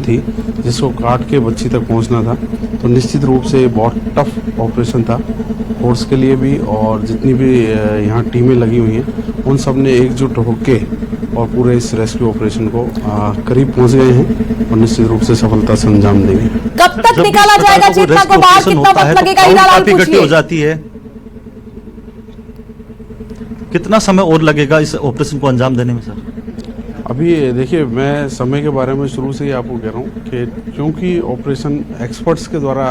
थी जिसको काट के बच्ची तक पहुंचना था। तो निश्चित रूप से बहुत टफ ऑपरेशन था फोर्स के लिए भी, और जितनी भी यहाँ टीमें लगी हुई हैं उन सब ने एकजुट होकर और पूरे इस रेस्क्यू ऑपरेशन को करीब पहुंच गए हैं और निश्चित रूप से सफलता से अंजाम देंगे। कब तक निकाला जाएगा चेतना को बाहर, कितना वक्त लगेगा? इकट्ठी हो जाती है, कितना समय और लगेगा इस ऑपरेशन को अंजाम देने में सर? अभी देखिए, मैं समय के बारे में शुरू से ही आपको कह रहा हूँ कि क्योंकि ऑपरेशन एक्सपर्ट्स के द्वारा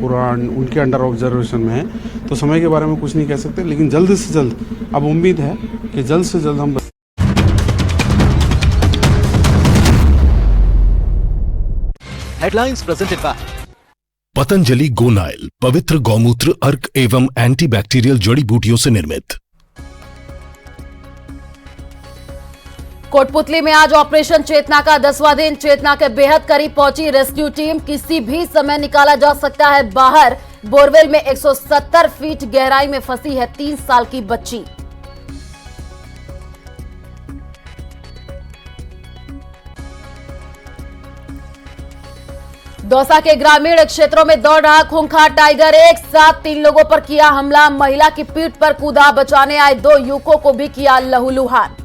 पूरा उनके अंडर ऑब्जर्वेशन में है, तो समय के बारे में कुछ नहीं कह सकते, लेकिन जल्द से जल्द अब उम्मीद है कि जल्द से जल्द हम headlines presented by Patanjali Gonyle, पवित्र गौमूत्र अर्क एवं एंटीबैक्टीरियल जड़ी बूटियों से निर्मित। कोटपुतली में आज ऑपरेशन चेतना का 10वां दिन। चेतना के बेहद करीब पहुंची रेस्क्यू टीम। किसी भी समय निकाला जा सकता है बाहर। बोरवेल में 170 फीट गहराई में फंसी है 3 साल की बच्ची। दौसा के ग्रामीण क्षेत्रों में दौड़ रहा खूंखार टाइगर। एक साथ 3 लोगों पर किया हमला। महिला की पीठ पर कूदा। बचाने आए 2 युवकों को भी किया लहूलुहान।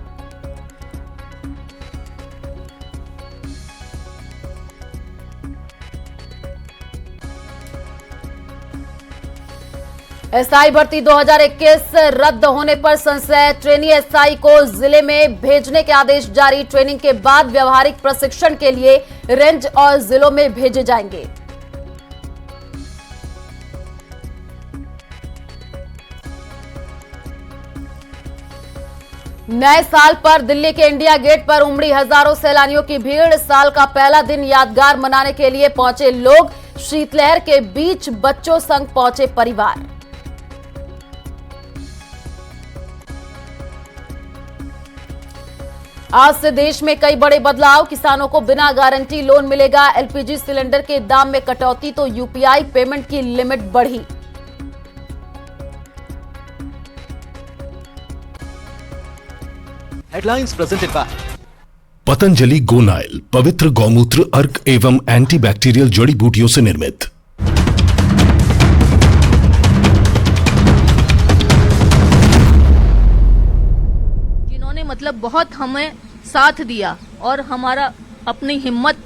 एसआई भर्ती 2021 रद्द होने पर संशय। ट्रेनी एसआई को जिले में भेजने के आदेश जारी। ट्रेनिंग के बाद व्यवहारिक प्रशिक्षण के लिए रेंज और जिलों में भेजे जाएंगे। नए साल पर दिल्ली के इंडिया गेट पर उमड़ी हजारों सैलानियों की भीड़। साल का पहला दिन यादगार मनाने के लिए पहुंचे लोग। शीतलहर के बीच बच्चों संग पहुंचे परिवार। आज से देश में कई बड़े बदलाव। किसानों को बिना गारंटी लोन मिलेगा। एलपीजी सिलेंडर के दाम में कटौती तो यूपीआई पेमेंट की लिमिट बढ़ी। Headlines presented by Patanjali Gonyle, पवित्र गौमूत्र अर्क एवं एंटीबैक्टीरियल जड़ी बूटियों से निर्मित। मतलब बहुत हमें साथ दिया और हमारा अपनी हिम्मत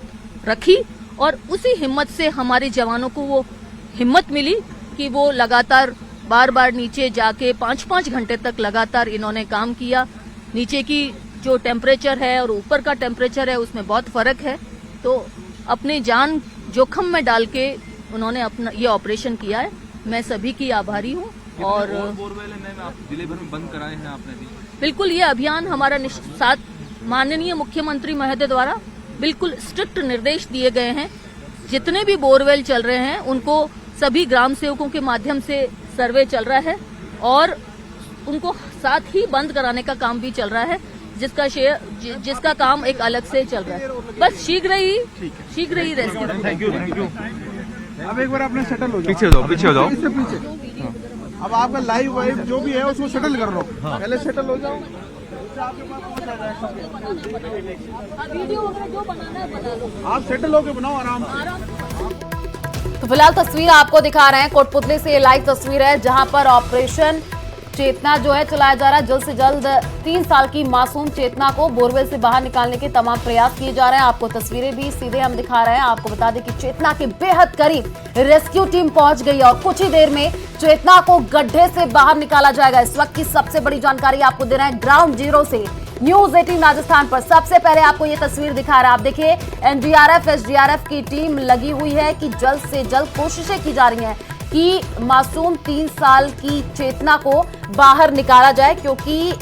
रखी, और उसी हिम्मत से हमारे जवानों को वो हिम्मत मिली कि वो लगातार बार बार नीचे जाके 5-5 घंटे तक लगातार इन्होंने काम किया। नीचे की जो टेम्परेचर है और ऊपर का टेम्परेचर है उसमें बहुत फर्क है, तो अपनी जान जोखम में डाल के उन्होंने अपना ये ऑपरेशन किया है। मैं सभी की आभारी हूँ। और जिले भर में बंद कराए हैं आपने भी? बिल्कुल, ये अभियान हमारा साथ माननीय मुख्यमंत्री महोदय द्वारा बिल्कुल स्ट्रिक्ट निर्देश दिए गए हैं। जितने भी बोरवेल चल रहे हैं उनको सभी ग्राम सेवकों के माध्यम से सर्वे चल रहा है और उनको साथ ही बंद कराने का काम भी चल रहा है, जिसका काम एक अलग से चल रहा है। बस शीघ्र ही रेस्क्यू। Thank you. अब एक बार आपने सेटल हो जाओ, पीछे हो जाओ। अब आपका लाइव वाइव जो भी है उसको सेटल कर लो। पहले सेटल हो जाओ। आप सेटल होके बनाओ आराम से। तो फिलहाल तस्वीर आपको दिखा रहे हैं कोटपुतली से। ये लाइव तस्वीर है जहां पर ऑपरेशन चेतना जो है चलाया जा रहा है। जल्द से जल्द 3 साल की मासूम चेतना को बोरवेल से बाहर निकालने के तमाम प्रयास किए जा रहे हैं। आपको तस्वीरें भी सीधे हम दिखा रहे हैं। आपको बता दें कि चेतना के बेहद करीब रेस्क्यू टीम पहुंच गई और कुछ ही देर में चेतना को गड्ढे से बाहर निकाला जाएगा। इस वक्त की सबसे बड़ी जानकारी आपको दे रहे हैं ग्राउंड जीरो से न्यूज 18 राजस्थान पर। सबसे पहले आपको ये तस्वीर दिखा रहा है। आप देखिए, एनडीआरएफ एसडीआरएफ की टीम लगी हुई है कि जल्द से जल्द कोशिशें की जा रही हैं कि मासूम 3 साल की चेतना को बाहर निकाला जाए, क्योंकि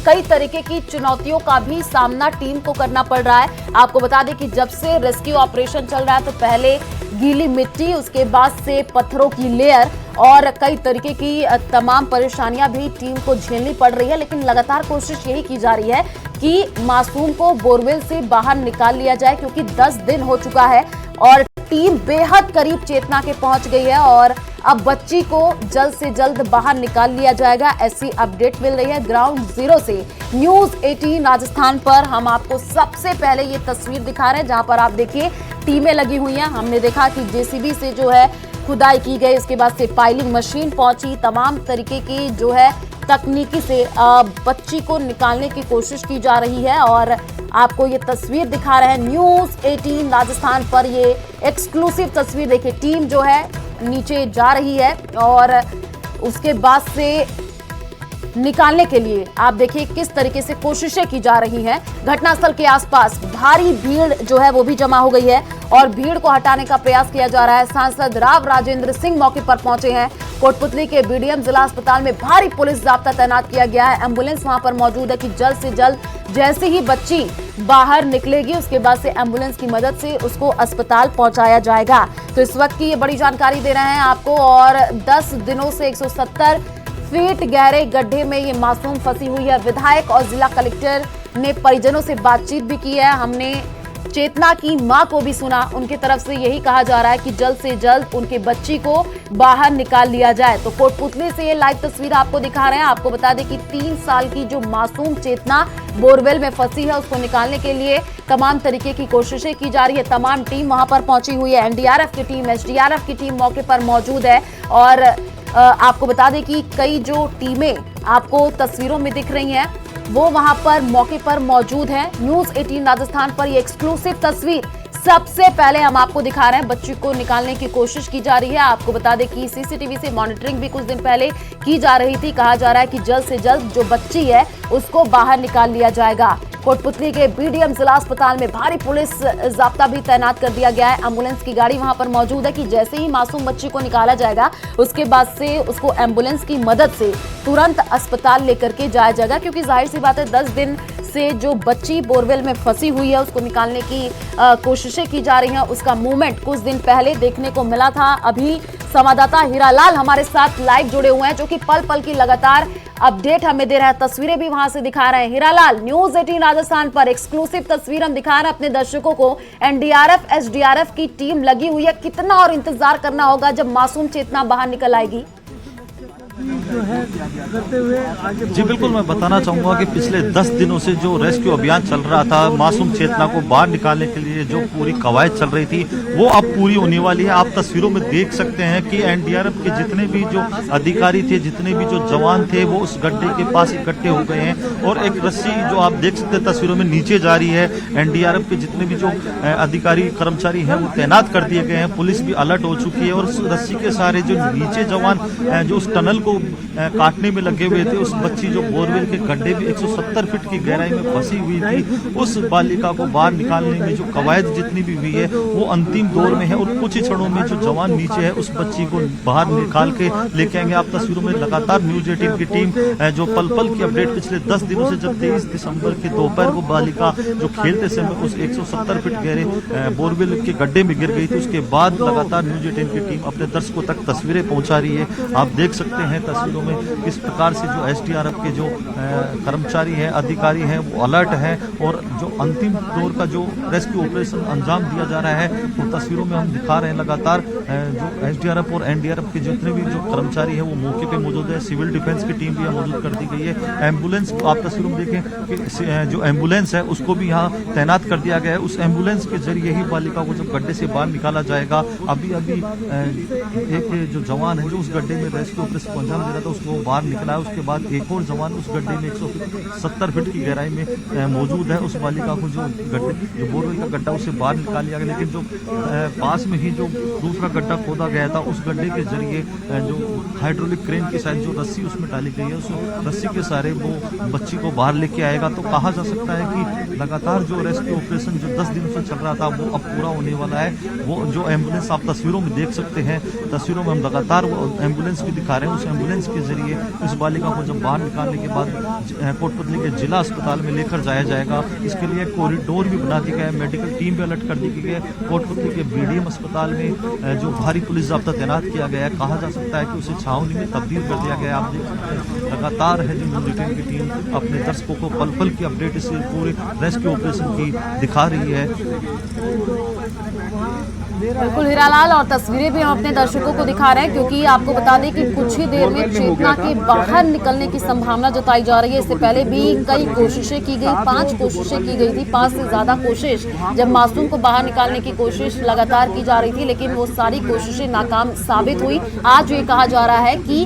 कई तरीके की चुनौतियों का भी सामना टीम को करना पड़ रहा है। आपको बता दें कि जब से रेस्क्यू ऑपरेशन चल रहा है तो पहले गीली मिट्टी, उसके बाद से पत्थरों की लेयर और कई तरीके की तमाम परेशानियां भी टीम को झेलनी पड़ रही है, लेकिन लगातार कोशिश यही की जा रही है कि मासूम को बोरवेल से बाहर निकाल लिया जाए, क्योंकि 10 दिन हो चुका है और टीम बेहद करीब चेतना के पहुंच गई है और अब बच्ची को जल्द से जल्द बाहर निकाल लिया जाएगा, ऐसी अपडेट मिल रही है ग्राउंड जीरो से। न्यूज 18 राजस्थान पर हम आपको सबसे पहले ये तस्वीर दिखा रहे हैं जहां पर आप देखिए टीमें लगी हुई हैं। हमने देखा कि जेसीबी से जो है खुदाई की गई, इसके बाद से पाइलिंग मशीन पहुंची, तमाम तरीके की जो है तकनीकी से बच्ची को निकालने की कोशिश की जा रही है और आपको ये तस्वीर दिखा रहे हैं न्यूज 18 राजस्थान पर। ये एक्सक्लूसिव तस्वीर देखिए, टीम जो है नीचे जा रही है और उसके बाद से निकालने के लिए आप देखिए किस तरीके से कोशिशें की जा रही हैं। घटनास्थल के आसपास भारी भीड़ जो है वो भी जमा हो गई है और भीड़ को हटाने का प्रयास किया जा रहा है। सांसद राव राजेंद्र सिंह मौके पर पहुंचे हैं। कोटपुतली के बीडीएम जिला अस्पताल में भारी पुलिस जाब्ता तैनात किया गया है। एम्बुलेंस वहां पर मौजूद है कि जल्द से जल्द जैसे ही बच्ची बाहर निकलेगी उसके बाद से एम्बुलेंस की मदद से उसको अस्पताल पहुंचाया जाएगा। तो इस वक्त की ये बड़ी जानकारी दे रहे हैं आपको और 10 दिनों से 170 फीट गहरे गड्ढे में ये मासूम फंसी हुई है। विधायक और जिला कलेक्टर ने परिजनों से बातचीत भी की है। हमने चेतना की मां को भी सुना, उनकी तरफ से यही कहा जा रहा है कि जल्द से जल्द उनके बच्ची को बाहर निकाल लिया जाए। तो कोटपुतली से ये लाइव तस्वीर आपको दिखा रहे हैं। आपको बता दें कि 3 साल की जो मासूम चेतना बोरवेल में फंसी है उसको निकालने के लिए तमाम तरीके की कोशिशें की जा रही है। तमाम टीम वहां पर पहुंची हुई है। एनडीआरएफ की टीम, एसडीआरएफ की टीम मौके पर मौजूद है और आपको बता दें कि कई जो टीमें आपको तस्वीरों में दिख रही हैं वो वहां पर मौके पर मौजूद है। न्यूज 18 राजस्थान पर ये एक्सक्लूसिव तस्वीर सबसे पहले हम आपको दिखा रहे हैं। बच्ची को निकालने की कोशिश की जा रही है। आपको बता दें कि सीसीटीवी से मॉनिटरिंग भी कुछ दिन पहले की जा रही थी। कहा जा रहा है कि जल्द से जल्द जो बच्ची है उसको बाहर निकाल लिया जाएगा। कोटपुतली के बीडीएम जिला अस्पताल में भारी पुलिस जाब्ता भी तैनात कर दिया गया है। एम्बुलेंस की गाड़ी वहां पर मौजूद है कि जैसे ही मासूम बच्ची को निकाला जाएगा उसके बाद से उसको एम्बुलेंस की मदद से तुरंत अस्पताल लेकर के जाया जाएगा, क्योंकि जाहिर सी बात है 10 दिन से जो बच्ची बोरवेल में फंसी हुई है उसको निकालने की कोशिशें की जा रही हैं। उसका मूवमेंट कुछ दिन पहले देखने को मिला था। अभी संवाददाता हीरालाल हमारे साथ लाइव जुड़े हुए हैं जो कि पल पल की लगातार अपडेट हमें दे रहा है। तस्वीरें भी वहां से दिखा रहे हैं। हीरालाल, न्यूज 18 राजस्थान पर एक्सक्लूसिव तस्वीर हम दिखा रहे हैं अपने दर्शकों को। एनडीआरएफ एसडीआरएफ की टीम लगी हुई है। कितना और इंतजार करना होगा जब मासूम चेतना बाहर निकल आएगी? जी बिल्कुल, मैं बताना चाहूंगा कि पिछले 10 दिनों से जो रेस्क्यू अभियान चल रहा था, मासूम चेतना को बाहर निकालने के लिए जो पूरी कवायद चल रही थी वो अब पूरी होने वाली है। आप तस्वीरों में देख सकते हैं कि एनडीआरएफ के जितने भी जो अधिकारी थे, जितने भी जो जवान थे वो उस गड्ढे के पास इकट्ठे हो गए हैं और एक रस्सी जो आप देख सकते हैं तस्वीरों में नीचे जा रही है। एनडीआरएफ के जितने भी जो अधिकारी कर्मचारी हैं वो तैनात कर दिए गए हैं। पुलिस भी अलर्ट हो चुकी है और उस रस्सी के सारे जो नीचे जवान जो उस टनल को काटने में लगे हुए थे, उस बच्ची जो बोरवेल के गड्ढे में 170 फीट की गहराई में फंसी हुई थी, उस बालिका को बाहर निकालने में जो कवायद जितनी भी हुई है वो अंतिम दौर में है और कुछ ही क्षणों में जो जवान नीचे है उस बच्ची को बाहर निकाल के लेके आएंगे। आप तस्वीरों में लगातार न्यूज 18 की टीम जो पल पल की अपडेट पिछले 10 दिनों से, जब 23 दिसंबर के दोपहर को बालिका जो खेलते समय उस 170 फीट गहरे बोरवेल के गड्ढे में गिर गई थी, उसके बाद लगातार न्यूज 18 की टीम अपने दर्शकों तक तस्वीरें पहुंचा रही है। आप देख सकते हैं तस्वीरों में किस प्रकार से जो एसडीआरएफ के जो कर्मचारी हैं, अधिकारी हैं वो अलर्ट हैं और जो अंतिम दौर का जो रेस्क्यू ऑपरेशन अंजाम दिया जा रहा है वो तस्वीरों में हम दिखा रहे हैं। लगातार जो एसडीआरएफ और एनडीआरएफ के जितने भी जो कर्मचारी हैं वो मौके पे मौजूद है। सिविल डिफेंस की टीम भी मौजूद कर दी गई है। एम्बुलेंस आप तस्वीरों में देखें कि जो एम्बुलेंस है उसको भी यहाँ तैनात कर दिया गया है। उस एम्बुलेंस के जरिए ही बालिका को जब गड्ढे से बाहर निकाला जाएगा। अभी एक जो जवान है जो उस गड्ढे में रेस्क्यू ऑपरेशन को अंजाम दे रहा था उसको बाहर निकला है। उसके बाद एक और जवान उस गड्ढे में 170 फीट की गहराई में मौजूद है। उस बालिका को जो बोरवेल का गड्ढा उसे बाहर निकाल लिया गया, लेकिन जो पास में ही जो दूसरा गड्ढा खोदा गया था उस गड्ढे के जरिए जो हाइड्रोलिक क्रेन की शायद जो रस्सी उसमें डाली गई है, उस रस्सी के सहारे वो बच्ची को बाहर लेके आएगा। तो कहा जा सकता है कि लगातार जो रेस्क्यू ऑपरेशन जो 10 दिनों से चल रहा था वो अब पूरा होने वाला है। वो जो एम्बुलेंस आप तस्वीरों में देख सकते हैं, तस्वीरों में हम लगातार वो एम्बुलेंस भी दिखा रहे हैं। उस एम्बुलेंस के जरिए इस बालिका को जब बाहर निकालने के बाद कोटपुतली के जिला अस्पताल में लेकर जाया जाएगा। इसके लिए कॉरिडोर भी बना दिया गया है, मेडिकल टीम भी अलर्ट कर दी गई है। कोटपुतली के बीडीएम अस्पताल में जो भारी पुलिस जाब्ता तैनात किया गया है, कहा जा सकता है कि उसे छावनी में तब्दील कर दिया गया है। आप देख सकते हैं लगातार है जो न्यूज 18 की टीम अपने दर्शकों को पल पल की अपडेट इस पूरे रेस्क्यू ऑपरेशन की दिखा रही है। बिल्कुल हीरालाल, और तस्वीरें भी हम अपने दर्शकों को दिखा रहे हैं क्योंकि आपको बता दें कि कुछ ही देर में चेतना के बाहर निकलने की संभावना जताई जा रही है। इससे पहले भी कई कोशिशें की गई, 5 कोशिशें की गई थी, 5 से ज्यादा कोशिश जब मासूम को बाहर निकालने की कोशिश लगातार की जा रही थी, लेकिन वो सारी कोशिशें नाकाम साबित हुई। आज ये कहा जा रहा है कि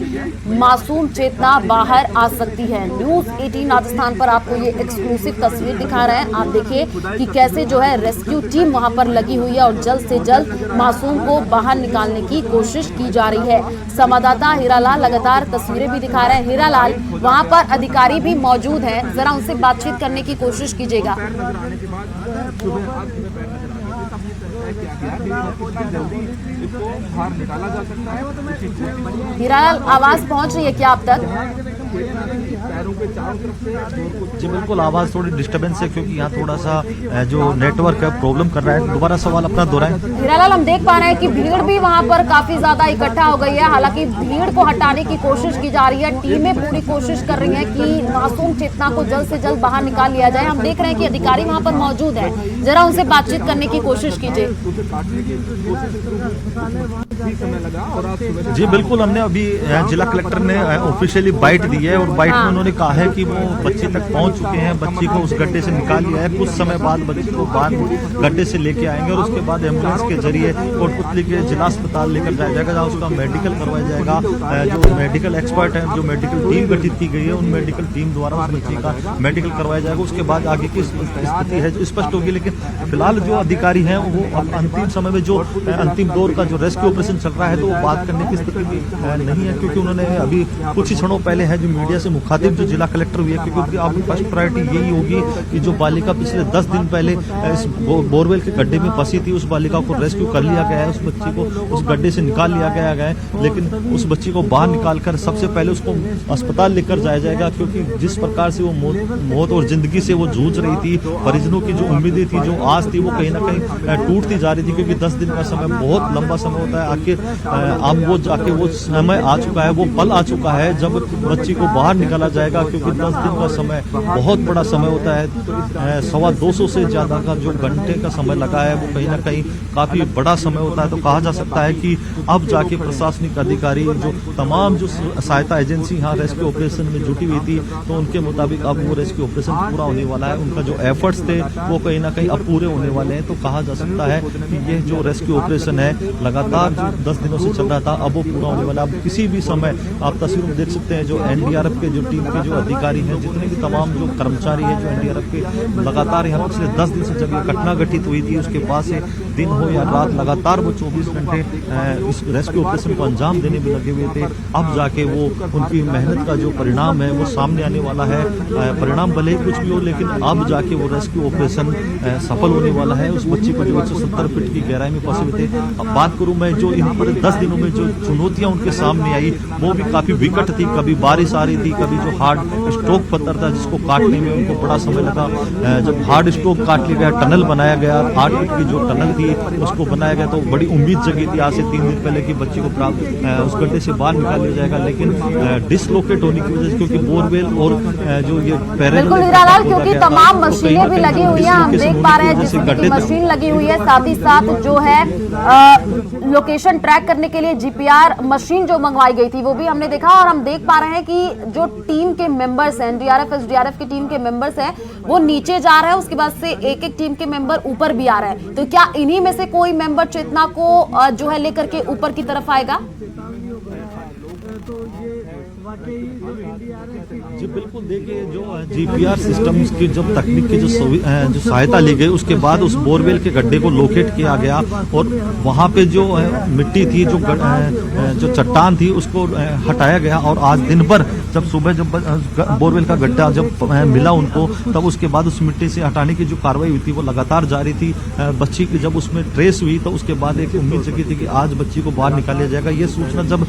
मासूम चेतना बाहर आ सकती है। न्यूज़ 18 राजस्थान पर आपको ये एक्सक्लूसिव तस्वीर दिखा रहे हैं। आप देखिए कि कैसे जो है रेस्क्यू टीम वहां पर लगी हुई है और जल्द से जल्द मासूम को बाहर निकालने की कोशिश की जा रही है। संवाददाता हीरालाल लगातार तस्वीरें भी दिखा रहे हैं। हीरालाल, वहां पर अधिकारी भी मौजूद हैं, जरा उनसे बातचीत करने की कोशिश कीजिएगा। हीरालाल, आवाज पहुंच रही है क्या आप तक? जी बिल्कुल, आवाज़ थोड़ी डिस्टर्बेंस है क्योंकि यहाँ थोड़ा सा जो नेटवर्क है प्रॉब्लम कर रहा है। दोबारा सवाल अपना दोहराएं। हीरालाल, हम देख पा रहे हैं कि भीड़ भी वहां पर काफी ज्यादा इकट्ठा हो गई है। हालांकि भीड़ को हटाने की कोशिश की जा रही है, टीमें पूरी कोशिश कर रही हैं कि मासूम चेतना को जल्द से जल्द बाहर निकाल लिया जाए। हम देख रहे हैं कि अधिकारी वहां पर मौजूद हैं, जरा उनसे बातचीत करने की कोशिश कीजिए। जी बिल्कुल, हमने अभी जिला कलेक्टर ने ऑफिशियली बाइट दी है और बाइट में उन्होंने कहा है कि वो बच्ची तक पहुंच चुके हैं, बच्ची को उस गड्ढे से निकाल लिया है। कुछ समय बाद बच्ची को बाहर गड्ढे से लेके आएंगे और उसके बाद एम्बुलेंस के जरिए कोटपुतली के जिला अस्पताल लेकर जाया जाएगा, जहाँ उसका मेडिकल करवाया जाएगा। जो मेडिकल एक्सपर्ट है, जो मेडिकल टीम गठित की गई है, उन मेडिकल टीम द्वारा उस बच्ची का मेडिकल करवाया जाएगा। उसके बाद आगे की स्थिति है जो स्पष्ट होगी। लेकिन फिलहाल जो अधिकारी हैं वो अंतिम समय में जो अंतिम दौर का जो रेस्क्यू ऑपरेशन चल रहा है तो वो बात करने की स्थिति में नहीं है, क्योंकि उन्होंने अभी कुछ ही क्षणों पहले है जो मीडिया से मुखातिब जो जिला कलेक्टर हुई है, क्योंकि अब फर्स्ट प्रायोरिटी यही होगी कि जो बालिका पिछले 10 दिन पहले इस बोरवेल के गड्ढे में फंसी थी, उस बालिका को रेस्क्यू कर लिया गया है, उस बच्ची को उस गड्ढे से निकाल लिया गया है। लेकिन उस बच्ची को बाहर निकालकर सबसे पहले उसको अस्पताल लेकर जाया जाएगा, क्योंकि जिस प्रकार से वो मौत और जिंदगी से वो जूझ रही थी, परिजनों की जो उम्मीदें थी, जो आस थी, वो कहीं ना कहीं टूटती जा रही थी, क्योंकि 10 दिन का समय बहुत लंबा समय होता है। आखिर अब वो जाके वो समय आ चुका है, वो पल आ चुका है जब बच्ची को बाहर निकाला जाएगा, क्योंकि 10 दिन का समय बहुत बड़ा समय होता है। 225 से ज्यादा का जो घंटे का समय लगा है वो कहीं ना कहीं काफी बड़ा समय होता है। तो कहा जा सकता है कि अब जाके प्रशासनिक अधिकारी जो तमाम जो सहायता एजेंसी यहाँ रेस्क्यू ऑपरेशन में जुटी हुई थी, तो उनके मुताबिक अब वो रेस्क्यू ऑपरेशन पूरा होने वाला है। उनका जो एफर्ट्स थे वो कहीं ना कहीं अब पूरे होने वाले हैं। तो कहा जा सकता है कि ये जो रेस्क्यू ऑपरेशन है लगातार जो 10 दिनों से चल रहा था, अब वो पूरा होने वाला है। अब किसी भी समय आप तस्वीरों में देख सकते हैं जो एनडीआरएफ के जो टीम के जो अधिकारी हैं, जितने भी तमाम जो कर्मचारी हैं जो एनडीआरएफ के लगातार यहाँ पिछले 10 दिन से जब ये घटना घटित हुई थी उसके बाद से दिन हो या रात लगातार वो 24 घंटे इस रेस्क्यू ऑपरेशन को अंजाम देने में लगे हुए थे। अब जाके वो उनकी मेहनत का जो परिणाम है वो सामने आने वाला है। परिणाम भले ही कुछ भी हो, लेकिन अब जाके वो रेस्क्यू ऑपरेशन सफल होने वाला है। उस बच्ची को जो 170 फीट की गहराई में फंसे हुए थे, अब बात करूं मैं जो इन पर 10 दिनों में जो चुनौतियां उनके सामने आई वो भी काफी विकट थी। कभी बारिश आ रही थी, कभी जो हार्ड स्टोक पत्थर था जिसको काटने में उनको बड़ा समय लगा। जब हार्ड स्टोक काट लिया गया, टनल बनाया गया, 8 फीट की जो टनल थी उसको बनाया गया, तो बड़ी उम्मीद जगी थी आज से 3 दिन पहले कि बच्ची को प्राप्त उस गड्ढे से बाहर निकाल लिया जाएगा। लेकिन डिसलोकेट होने की वजह से, क्योंकि बोरवेल और जो ये बिल्कुल हीरालाल, क्योंकि तमाम मशीनें भी लगी हुई हैं, हम देख पा रहे हैं जिसमें की मशीन लगी हुई है, साथ ही साथ जो है लोकेशन ट्रैक करने के लिए जीपीआर मशीन जो मंगवाई गई थी वो भी हमने देखा। और हम देख पा रहे हैं कि जो टीम के मेंबर्स हैं, एनडीआरएफ एसडीआरएफ की टीम के मेंबर्स हैं, वो नीचे जा रहे हैं, उसके बाद से एक एक टीम के मेंबर ऊपर भी आ रहे हैं। तो क्या इन्हीं में से कोई मेंबर चेतना को जो है लेकर के ऊपर की तरफ आएगा? जी बिल्कुल, देखिए जो जीपीआर सिस्टम की जब तकनीक की जो सहायता ली गई उसके बाद उस बोरवेल के गड्ढे को लोकेट किया गया और वहाँ पे जो मिट्टी थी, जो चट्टान थी उसको हटाया गया। और आज दिन भर जब सुबह जब बोरवेल का गड्ढा जब मिला उनको, तब उसके बाद उस मिट्टी से हटाने की जो कार्रवाई हुई थी वो लगातार जारी थी। बच्ची की जब उसमें ट्रेस हुई तो उसके बाद एक उम्मीद जगी थी कि आज बच्ची को बाहर निकाला जाएगा। ये सूचना जब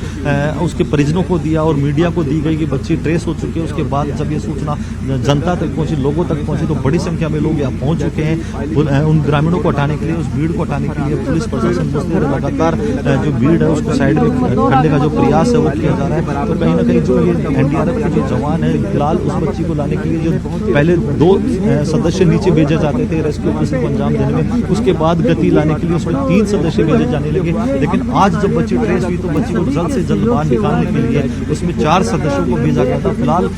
उसके परिजनों को दिया और मीडिया मीडिया को दी गई कि बच्ची ट्रेस हो चुकी है। उसके बाद जब ये सूचना जनता तक पहुंची, लोगों तक पहुंची, तो बड़ी संख्या में लोग यहाँ पहुंच चुके हैं। उन ग्रामीणों को हटाने के लिए, उस भीड़ को हटाने के लिए पुलिस प्रशासन लगातार जो भीड़ है उसको साइड में करने का जो प्रयास है वो किया जा रहा है। तो कहीं ना कहीं जो ये एनडीआरएफ के जो जवान है, फिलहाल उस बच्ची को लाने के लिए जो पहले 2 सदस्य नीचे भेजे जाते थे रेस्क्यू ऑपरेशन को अंजाम देने में, उसके बाद गति लाने के लिए उसमें 3 सदस्य भेजे जाने लगे। लेकिन आज जब बच्ची ट्रेस हुई तो बच्ची को जल्द से जल्द बाहर निकालने के लिए उसमें 4 सदस्यों को भेजा गया था। फिलहाल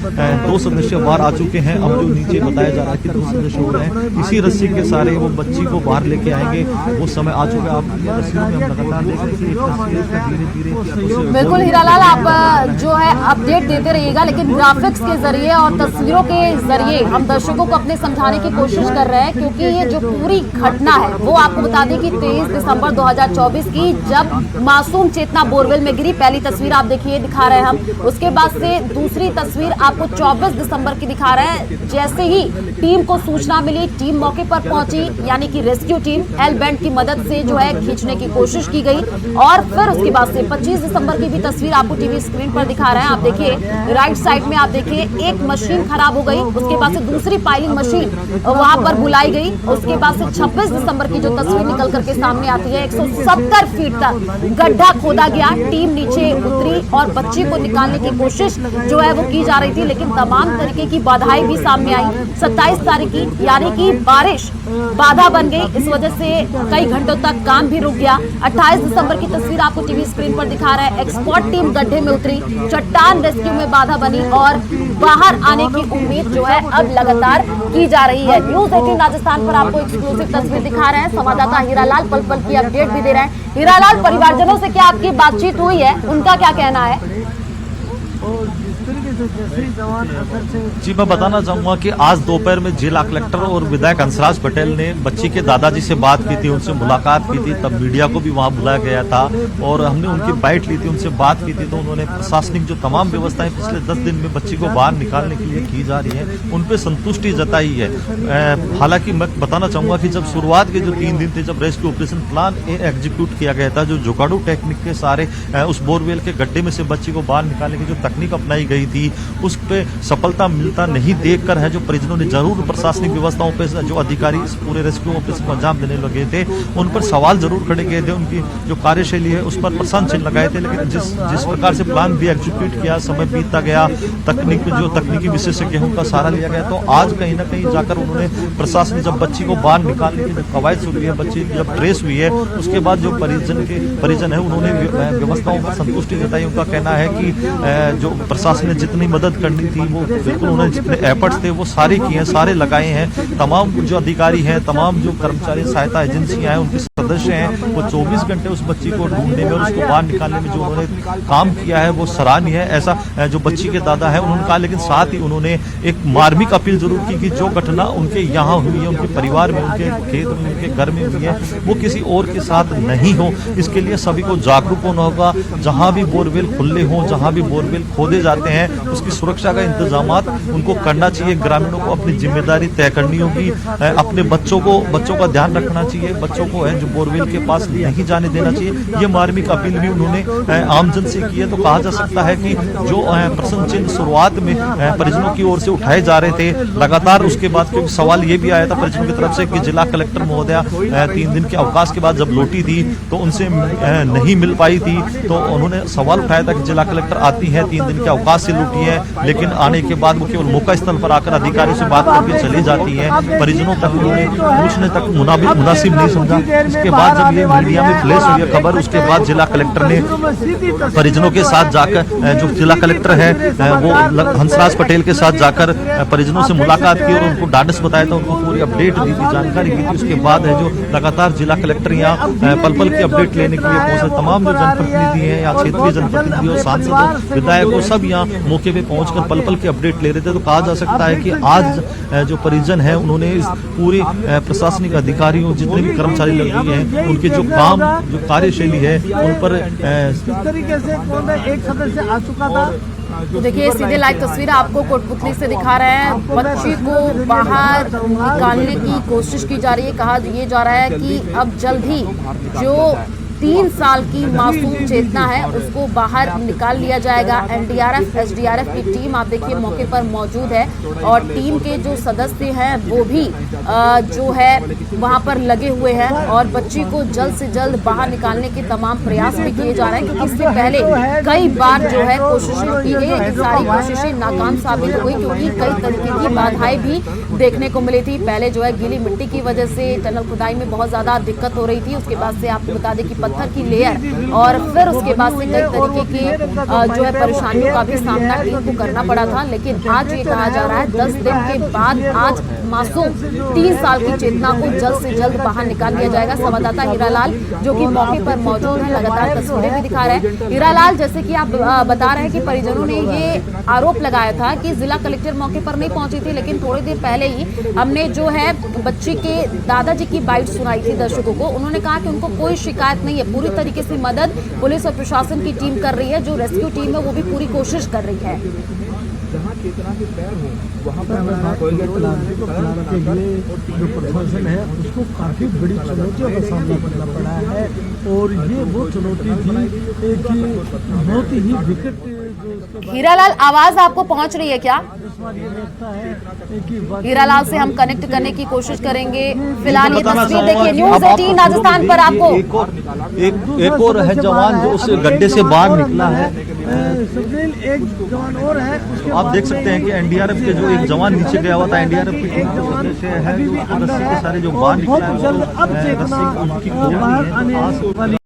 2 सदस्य बाहर आ चुके हैं। अब जो नीचे बताया जा रहा है कि 2 सदस्य हो रहे हैं, इसी रस्सी के सारे वो बच्ची को बाहर लेके आएंगे, वो समय आ चुका है। आप तस्वीरों में हम लगातार देख रहे हैं धीरे-धीरे। बिल्कुल हीरालाल, आप जो है अपडेट देते रहिएगा, लेकिन ग्राफिक्स के जरिए और तस्वीरों के जरिए हम दर्शकों को अपने समझाने की कोशिश कर रहे हैं, क्योंकि ये जो पूरी घटना है वो आपको बता दें कि 23 दिसंबर 2024 की जब मासूम चेतना बोरवेल में गिरी। पहली तस्वीर आप देखिए, दिखा रहे हैं हम। उसके बाद से दूसरी तस्वीर आपको 24 दिसंबर की दिखा रहे हैं। जैसे ही टीम को सूचना मिली, टीम मौके पर पहुंची, यानी कि रेस्क्यू टीम एल बैंड की मदद से जो है खींचने की कोशिश की गई। और फिर उसके बाद से 25 दिसंबर की भी तस्वीर आपको टीवी स्क्रीन पर दिखा रहे हैं। आप देखिए राइट साइड में, आप देखिए एक मशीन खराब हो गई, उसके बाद से दूसरी पाइलिंग मशीन वहां पर बुलाई गई। उसके बाद से 26 दिसंबर की जो तस्वीर निकल करके सामने आती है, 170 फीट तक गड्ढा खोदा गया, टीम नीचे उतरी और बच्ची को निकालने की कोशिश जो है वो की जा रही थी, लेकिन तमाम तरीके की बाधाएं भी सामने आई। 27 तारीख की यानी कि बारिश बाधा बन गई, इस वजह से कई घंटों तक काम भी रुक गया। 28 दिसंबर की तस्वीर आपको टीवी स्क्रीन पर दिखा रहा है। एक्सपर्ट टीम गड्ढे में उतरी, चट्टान रेस्क्यू में बाधा बनी और बाहर आने की उम्मीद जो है अब लगातार की जा रही है। न्यूज़ 18 राजस्थान पर आपको एक्सक्लूसिव तस्वीर दिखा रहे हैं संवाददाता हीरालाल, पल पल की अपडेट भी दे रहे हैं। हीरालाल, परिवारजनों से क्या आपकी बातचीत हुई है, उनका क्या कहना है? जी, मैं बताना चाहूंगा कि आज दोपहर में जिला कलेक्टर और विधायक हंसराज पटेल ने बच्ची के दादाजी से बात की थी, उनसे मुलाकात की थी। तब मीडिया को भी वहां बुलाया गया था और हमने उनकी बाइट ली थी, उनसे बात की थी। तो उन्होंने प्रशासनिक जो तमाम व्यवस्थाएं पिछले 10 दिन में बच्ची को बाहर निकालने के लिए की जा रही है, उन पर संतुष्टि जताई है। हालांकि मैं बताना चाहूंगा कि जब शुरुआत के जो 3 दिन थे, जब रेस्क्यू ऑपरेशन प्लान एग्जीक्यूट किया गया था, जो जुगाड़ू टेक्निक के सारे उस बोरवेल के गड्ढे में से बच्ची को बाहर निकालने की जो तकनीक अपनाई गई थी, उस पे सफलता मिलता नहीं देखकर है जो परिजनों ने जरूर प्रशासनिक व्यवस्थाओं पे जो अधिकारी इस पूरे रेस्क्यू ऑपरेशन को अंजाम देने लगे थे, उन पर सवाल जरूर खड़े किए थे। उनकी जो कार्यशैली है उस पर प्रश्न चिन्ह लगाए थे। लेकिन जिस प्रकार से प्लान भी एग्जीक्यूट किया, समय बीतता गया, तकनीकी विशेषज्ञ उनका सहारा लिया गया, तो आज कहीं ना कहीं जाकर उन्होंने प्रशासन जब बच्ची को बाहर निकालने की जब कवायद शुरू हुई है, बच्ची जब ट्रेस हुई है, उसके बाद जो परिजन है उन्होंने व्यवस्थाओं पर संतुष्टि जताई। उनका कहना है कि जो प्रशासन ने जितनी मदद करनी थी वो बिल्कुल उन्होंने जितने एफर्ट्स थे वो सारे किए हैं, सारे लगाए हैं। तमाम जो अधिकारी हैं, तमाम जो कर्मचारी सहायता एजेंसियां हैं, उनके सदस्य हैं, वो 24 घंटे उस बच्ची को ढूंढने में और उसको बाहर निकालने में जो उन्होंने काम किया है वो सराहनीय है। ऐसा जो बच्ची के दादा है उन्होंने कहा। लेकिन साथ ही उन्होंने एक मार्मिक अपील जरूर की कि जो घटना उनके यहाँ हुई है, उनके परिवार में, उनके खेत में, उनके घर में हुई है, वो किसी और के साथ नहीं हो। इसके लिए सभी को जागरूक होना होगा। जहां भी बोरवेल खुले हों, जहां भी बोरवेल खोदे जाते हैं, उसकी सुरक्षा का इंतजामात उनको करना चाहिए। ग्रामीणों को अपनी जिम्मेदारी तय करनी होगी। अपने बच्चों का ध्यान रखना चाहिए। बच्चों को है जो बोरवेल के पास नहीं जाने देना चाहिए। ये मार्मिक अपील भी उन्होंने आमजन से की है। तो कहा जा सकता है कि जो प्रश्न चिन्ह शुरुआत में परिजनों की ओर से उठाए जा रहे थे, लगातार उसके बाद क्योंकि सवाल ये भी आया था परिजनों की तरफ से कि जिला कलेक्टर महोदया 3 दिन के अवकाश के बाद जब लौटी थी तो उनसे नहीं मिल पाई थी, तो उन्होंने सवाल उठाया था कि जिला कलेक्टर आती है, 3 दिन के अवकाश से लौटी है, लेकिन आने के बाद वो केवल मौका स्थल पर आकर अधिकारियों से बात करके चली जाती है। परिजनों तक उन्होंने पूछने तक मुनासिब नहीं समझा। इसके बाद जब ये मीडिया में फ्लैश हुई है खबर, उसके बाद जिला कलेक्टर ने परिजनों के साथ जाकर, जो जिला कलेक्टर है वो हंसराज पटेल के साथ जाकर परिजनों से मुलाकात की और उनको ढांढस बताया था, उनको पूरी अपडेट दी थी, जानकारी दी थी। उसके बाद है जो लगातार जिला कलेक्टर यहाँ पल पल की अपडेट लेने के लिए पहुंचे। तमाम जो जनप्रतिनिधि हैं या क्षेत्रीय जनप्रतिनिधि और सांसद विधायक सब यहाँ मौके पे पहुंचकर पल पल की अपडेट ले रहे थे। तो कहा जा सकता है कि आज जो परिजन है उन्होंने इस पूरी प्रशासनिक अधिकारियों, जितने भी कर्मचारी लगे हैं, उनके जो काम, जो कार्यशैली है उन पर तरीके से एक सदस्य आ चुका था। तो देखिए सीधे लाइव तस्वीर आपको कोटपुतली से दिखा रहे हैं। बच्ची को बाहर निकालने की कोशिश की जा रही है। कहा यह जा रहा है कि अब जल्द ही जो 3 साल की मासूम चेतना है उसको बाहर निकाल लिया जाएगा। एनडीआरएफ एसडीआरएफ की टीम आप देखिए मौके पर मौजूद है और टीम के जो सदस्य हैं वो भी जो है वहां पर लगे हुए हैं और बच्ची को जल्द से जल्द बाहर निकालने के तमाम प्रयास भी किए जा रहे हैं, क्योंकि इससे पहले कई बार जो है कोशिशें की गई, लेकिन सारी कोशिशें नाकाम साबित हो गई, क्योंकि कई तरीके की बाधाएं भी देखने को मिली थी। पहले जो है गीली मिट्टी की वजह से टनल खुदाई में बहुत ज्यादा दिक्कत हो रही थी, उसके बाद से आपको बता दें कि पत्थर की लेयर और फिर उसके बाद से कई तरीके की जो है परेशानियों का भी सामना टीम को करना पड़ा था। लेकिन आज ये कहा जा रहा है 10 दिन के बाद आज मासूम 3 साल की चेतना को जल्द से जल्द बाहर निकाल लिया जाएगा। संवाददाता हीरालाल जो कि मौके पर मौजूद है लगातार तस्वीरें भी दिखा रहे हैं। हीरालाल, जैसे कि आप बता रहे हैं कि परिजनों ने ये आरोप लगाया था कि जिला कलेक्टर मौके पर नहीं पहुंची थी, लेकिन थोड़ी देर पहले ही हमने जो है बच्ची के दादाजी की बाइट सुनाई थी दर्शकों को। उन्होंने कहा कि उनको कोई शिकायत नहीं है, पूरी तरीके से मदद पुलिस और प्रशासन की टीम कर रही है, जो रेस्क्यू टीम है वो भी पूरी कोशिश कर रही है। जहाँ चेतना के पैर हो वहाँ पर के लिए जो प्रशासन है उसको काफ़ी बड़ी चुनौतियों का सामना करना पड़ा है और ये वो चुनौती थी कि बहुत ही विकट। हीरालाल, आवाज आपको पहुंच रही है क्या? हीरालाल से हम कनेक्ट करने की कोशिश करेंगे। फिलहाल ये तस्वीर देखिए न्यूज़ 18 राजस्थान पर आपको एक और है जवान जो उस गड्ढे से बाहर निकला है। एक जवान और है, आप देख सकते हैं कि एनडीआरएफ के जो एक जवान नीचे गया हुआ था, एनडीआरएफ की टीम के सदस्य है जो रस्सी के सारे जो बाहर निकला है, अब चेतना बाहर आने वाली